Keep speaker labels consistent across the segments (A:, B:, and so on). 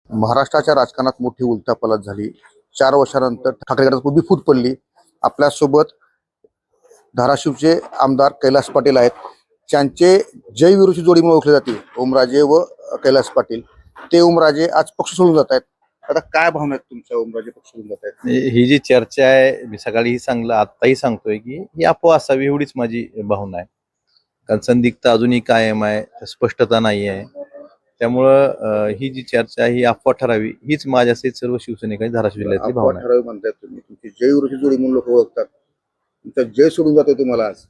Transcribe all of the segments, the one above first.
A: महाराष्ट्राच्या राजकारणात मोठी उलथापालथ झाली. 4 वर्षानंतर ठाकरे गटात उभी फूट पडली. आपल्यासोबत धाराशिवचे आमदार कैलास पाटील आहेत. त्यांचे जय विरोधी जोडी म्हणून ओळखले जाते ओमराजे व कैलास पाटील. ते ओमराजे आज पक्ष सोडून जात आहेत. आता काय भावना आहेत तुमच्या? ओमराजे पक्ष सोडून जात आहेत,
B: ही जी चर्चा आहे, मी सकाळीही सांगलं, आताही सांगतोय की ही अफवा असावी एवढीच माझी भावना आहे. कारण संदिग्धता अजूनही कायम आहे, स्पष्टता नाही आहे. त्यामुळं ही जी चर्चा आहे ही अफवा ठरावी हीच माझ्यासहित सर्व शिवसैनिकांची धाराशिव जिल्ह्यातली
A: अफवा
B: भावना आहे.
A: ठरावी म्हणताय तुम्ही. तुमची जय विरोधी जोडी म्हणून लोक ओळखतात. तुमचा जय सोडून जातोय तुम्हाला आज.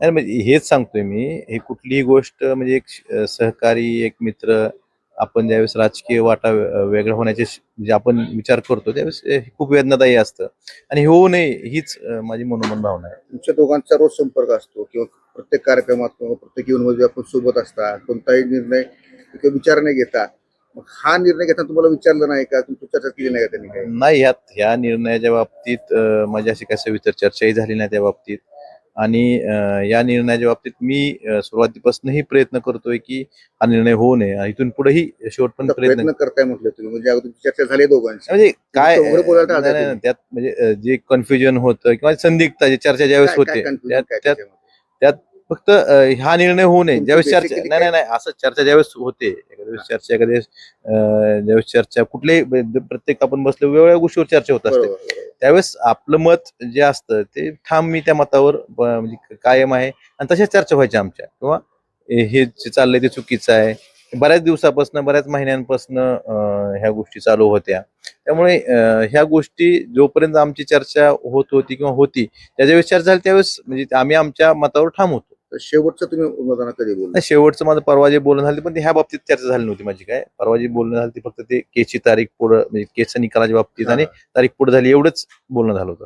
B: नाही म्हणजे हेच सांगतोय मी, हे कुठलीही गोष्ट म्हणजे एक सहकारी, एक मित्र, आपण ज्यावेळेस राजकीय वाटा वेगळा होण्याचे म्हणजे आपण विचार करतो त्यावेळेस हे खूप वेदनादायी असतं आणि होऊ नये हीच माझी मनोमन भावना आहे.
A: तुमच्या दोघांचा रोज संपर्क असतो किंवा प्रत्येक कार्यक्रमात किंवा प्रत्येक इव्हेंटमध्ये आपण सोबत असता. कोणताही निर्णय किंवा विचार नाही घेता. मग हा निर्णय घेताना तुम्हाला विचारलं नाही का? तुमची चर्चा केली नाही का त्यांनी? काही
B: नाही, ह्या निर्णयाच्या बाबतीत माझी अशी काही सविस्तर चर्चाही झाली नाही त्या बाबतीत. आणि या निर्णयाच्या बाबतीत मी सुरुवातीपासूनही प्रयत्न करतोय की हा निर्णय होऊ नये. इथून पुढेही शेवटपर्यंत
A: प्रयत्न करताय म्हटलं तुम्ही, म्हणजे अगोदर चर्चा झाली दोघांची.
B: म्हणजे काय
A: उघडं बोलायला टाळताय
B: नाही,
A: तुम्ही.
B: त्यात म्हणजे जे कन्फ्युजन होतं किंवा संदिग्धता जी चर्चा ज्यावेळेस
A: काय- काय
B: होते
A: confusion
B: त्यात
A: काय
B: त्यात
A: त्याच्यामध्ये?
B: त्यात फक्त हा निर्णय होऊ नये
A: तुमची
B: ज्यावेळेस चर्चा
A: basically
B: नाही नाही नाही असं चर्चा ज्यावेळेस होते, एखाद्या वेळेस चर्चा, एखाद्या वेळेस ज्यावेळेस चर्चा कुठलेही प्रत्येक आपण बसलो वेगवेगळ्या गोष्टीवर चर्चा होत असते.
A: बरोबर, बरोबर.
B: त्यावेळेस आपलं मत जे असतं ते ठाम मी त्या मतावर म्हणजे कायम आहे आणि तशाच चर्चा व्हायच्या आमच्या. किंवा हे जे चाललंय ते चुकीचं आहे. बऱ्याच दिवसापासून, बऱ्याच महिन्यांपासून ह्या गोष्टी चालू होत्या. त्यामुळे ह्या गोष्टी जोपर्यंत आमची चर्चा होत होती किंवा होती, त्यावेळेस चर्चा झाली त्यावेळेस म्हणजे आम्ही आमच्या मतावर ठाम होतो.
A: तर शेवटचं तुम्ही उमेदवारांना कधी बोलला?
B: नाही, शेवटचं माझं परवा जे बोलणं झालं पण ह्या बाबतीत चर्चा झाली नव्हती माझी. काय परवा जे बोलणं झालं ते फक्त ते केसची तारीख पुढं म्हणजे केसच्या निकालाच्या बाबतीत आणि तारीख पुढे झाली एवढंच बोलणं झालं होतं.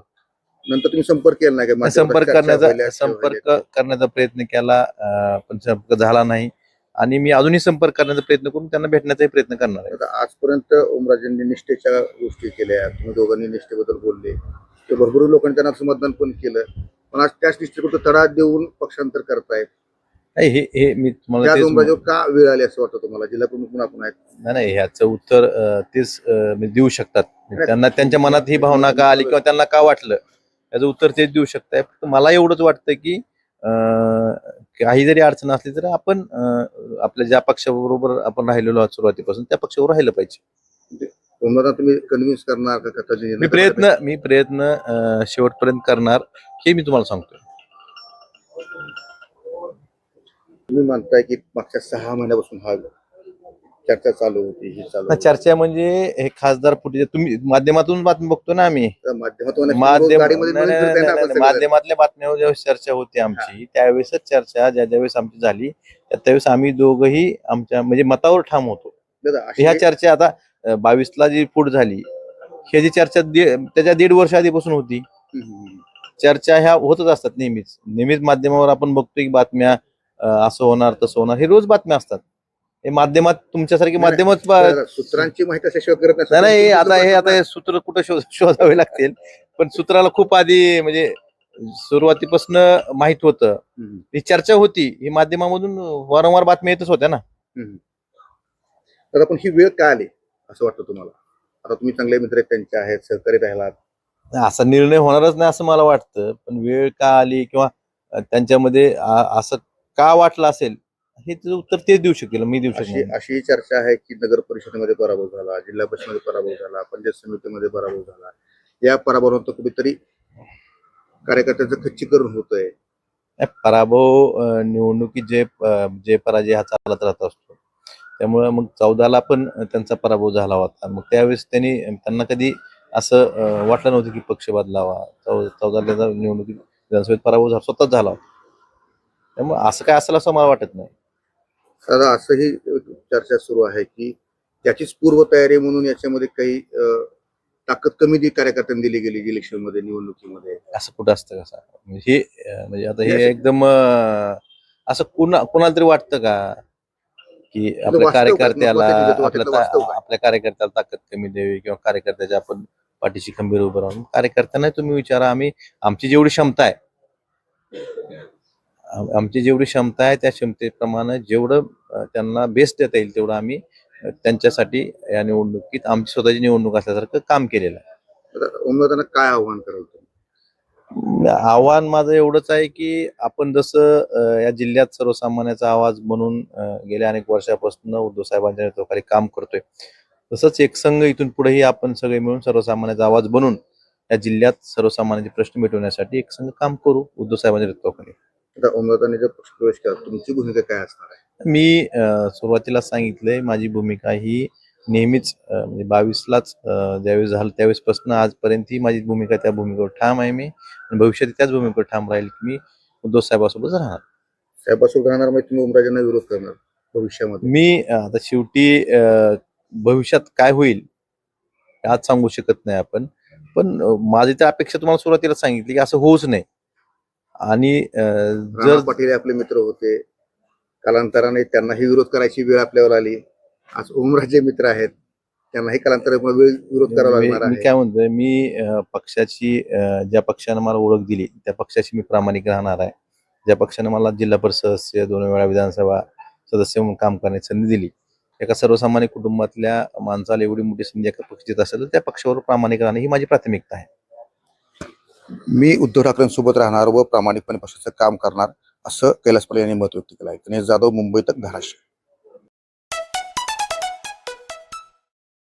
A: नंतर तुम्ही संपर्क केला नाही का?
B: संपर्क
A: चर्चा व्हायला,
B: संपर्क
A: व्हायला.
B: करण्याचा प्रयत्न केला, पण संपर्क झाला नाही. आणि मी अजूनही संपर्क करण्याचा प्रयत्न करून त्यांना भेटण्याचाही प्रयत्न करणार आहे.
A: आता आजपर्यंत ओमराजेंनी निष्ठेच्या गोष्टी केल्या, तुम्ही दोघांनी निष्ठेबद्दल बोलले, ते भरपूर लोकांनी त्यांना समर्थन पण केलं. पण आज त्याच निष्ठेकडे तडा देऊन पक्षांतर करतायत.
B: नाही, हे मी तुम्हाला
A: त्याच
B: तेच
A: ओमराजेवर का वेळ आली असं वाटतं तुम्हाला? जिल्हा प्रमुख म्हणून आपण आहेत.
B: नाही ह्याचं उत्तर तेच म्हणजे देऊ शकतात. त्यांना त्यांच्या मनात ही भावना का आली किंवा त्यांना का वाटलं याचं उत्तर तेच देऊ शकताय. फक्त मला एवढंच वाटतं की काही जरी अडचण असली तरी आपण आपल्या ज्या पक्षाबरोबर आपण राहिलेलो आहोत सुरुवातीपासून त्या पक्षावर राहिलं पाहिजे.
A: ओमराजा तुम्ही कन्व्हिन्स करणार का?
B: मी प्रयत्न शेवटपर्यंत करणार हे मी तुम्हाला सांगतोय.
A: तुम्ही म्हणताय की मागच्या 6 महिन्यापासून हा चर्चा चालू होती, ही चालू होती.
B: चर्चा म्हणजे हे खासदार फुटेज तुम्ही माध्यमातून बातमी बघतो ना आम्ही.
A: तर माध्यमातून
B: माध्यम
A: गाडीमध्ये
B: नाही,
A: मिळून
B: नाही,
A: फिरताय ना
B: नाही,
A: आपण
B: नाही,
A: सगळे.
B: माध्यमातल्या बातम्यावर ज्यावेळेस चर्चा होती आमची त्यावेळेसच चर्चा ज्यावेळेस आमची झाली त्यावेळेस आम्ही दोघंही आमच्या म्हणजे मतावर ठाम होतो.
A: दादा,
B: ह्या चर्चा आता 22ला जी फूट झाली ही जी चर्चा त्याच्या 1.5 वर्ष आधीपासून होती. चर्चा ह्या होतच असतात नेहमीच माध्यमावर आपण बघतोय की बातम्या असं होणार तसं होणार हे रोज बातम्या असतात. हे माध्यमात तुमच्यासारखी माध्यमच
A: सूत्रांची माहिती अशाशिवाय करत
B: नाही नाही आता हे सूत्र कुठं शोधावे लागतील. पण सूत्राला खूप आधी म्हणजे सुरुवातीपासून माहित होतं. ही चर्चा होती, ही माध्यमामधून वारंवार बातम्या येतच होत्या ना.
A: तर आपण ही वेळ का आली असं वाटतं तुम्हाला? आता तुम्ही चांगले मित्र आहेत, त्यांचे आहेत, सहकारी राहिलात.
B: असा निर्णय होणारच नाही असं मला वाटतं. पण वेळ का आली किंवा त्यांच्यामध्ये असं का वाटलं असेल हे उत्तर तेच देऊ शकेल, मी देऊ शकेल.
A: अशी चर्चा आहे की नगर परिषदेमध्ये पराभव झाला, जिल्हा परिषदेमध्ये पराभव झाला, पंचायत समितीमध्ये पराभव झाला. या पराभवानंतर कुठेतरी कार्यकर्त्यांचं खच्चीकरण होतंय.
B: पराभव निवडणुकीत जे पराजय हा चालत राहत असतो. त्यामुळे मग 14ला पण त्यांचा पराभव झाला होता. मग त्यावेळेस त्यांना कधी असं वाटलं नव्हतं की पक्ष बदलावा. 14ला निवडणुकीत विधानसभेत पराभव स्वतःच झाला होता. त्यामुळे असं काय असेल असं मला वाटत नाही.
A: दादा, असंही चर्चा सुरू आहे की त्याचीच पूर्वतयारी म्हणून याच्यामध्ये काही ताकद कमी कार्यकर्त्यांनी दिली गेली इलेक्शन मध्ये, निवडणुकीमध्ये.
B: असं कुठं असतं का? म्हणजे आता हे एकदम असं कुणाला तरी वाटतं का की आपल्या कार्यकर्त्याला ताकद कमी द्यावी किंवा कार्यकर्त्याच्या आपण पाठीशी खंबीर उभं राहून? कार्यकर्त्यांना तुम्ही विचारा. आमची जेवढी क्षमता आहे त्या क्षमतेप्रमाणे जेवढं त्यांना बेस्ट देता येईल तेवढं आम्ही त्यांच्यासाठी या निवडणुकीत आमची स्वतःची निवडणूक असल्यासारखं काम केलेलं आहे.
A: आता उमेदवारांना काय आव्हान कराल तुम्ही?
B: आव्हान माझं एवढंच आहे की आपण जसं या जिल्ह्यात सर्वसामान्याचा आवाज म्हणून गेल्या अनेक वर्षापासून उद्धव साहेबांच्या नेतृत्वाखाली काम करतोय, तसंच एक संघ इथून पुढेही आपण सगळे मिळून सर्वसामान्याचा आवाज बनून या जिल्ह्यात सर्वसामान्यांचे प्रश्न मिटवण्यासाठी एक संघ काम करू उद्धव साहेबांच्या नेतृत्वाखाली.
A: आता उमेदवारांनी जर पक्ष प्रवेश केला तुमची भूमिका काय असणार आहे?
B: मी सुरुवातीला सांगितलंय माझी भूमिका ही नेहमीच म्हणजे 22लाच ज्यावेळेस झालं त्यावेळेसपासून आजपर्यंत ही माझी भूमिका त्या भूमिकेवर ठाम आहे मी, आणि भविष्यात त्याच भूमिकेवर ठाम राहील की मी उद्धव साहेबांसोबत राहणार.
A: साहेबासोबत राहणार म्हणजे तुम्ही उमराजांना विरोध करणार भविष्यामध्ये?
B: मी आता शेवटी भविष्यात काय होईल हे आज सांगू शकत नाही आपण, पण माझी तर अपेक्षा तुम्हाला सुरुवातीला सांगितली की असं होऊच नाही. आणि
A: राणा
B: जर
A: पाटील हे आपले मित्र होते, कालांतराने त्यांनाही विरोध करायची वेळ आपल्यावर आली. आज ओमराजे मित्र आहेत, त्यांनाही कालांतराने विरोध करावा लागणार
B: मी
A: आहे.
B: काय म्हणतोय, मी पक्षाची ज्या पक्षानं मला ओळख दिली त्या पक्षाची मी प्रामाणिक राहणार आहे. ज्या पक्षानं मला जिल्हा परिषद सदस्य 2 वेळा विधानसभा सदस्य म्हणून काम करण्याची संधी दिली, एका सर्वसामान्य कुटुंबातल्या माणसाला एवढी मोठी संधी एका पक्ष देत असेल तर त्या पक्षावर प्रामाणिक राहणे ही माझी प्राथमिकता आहे.
A: मी उद्धव ठाकरेंसोबत राहणार व प्रामाणिकपणे पक्षाचं काम करणार असं कैलास पाटील यांनी मत व्यक्त केलं आहे. गणेश जाधव, मुंबई तक, धाराशिव.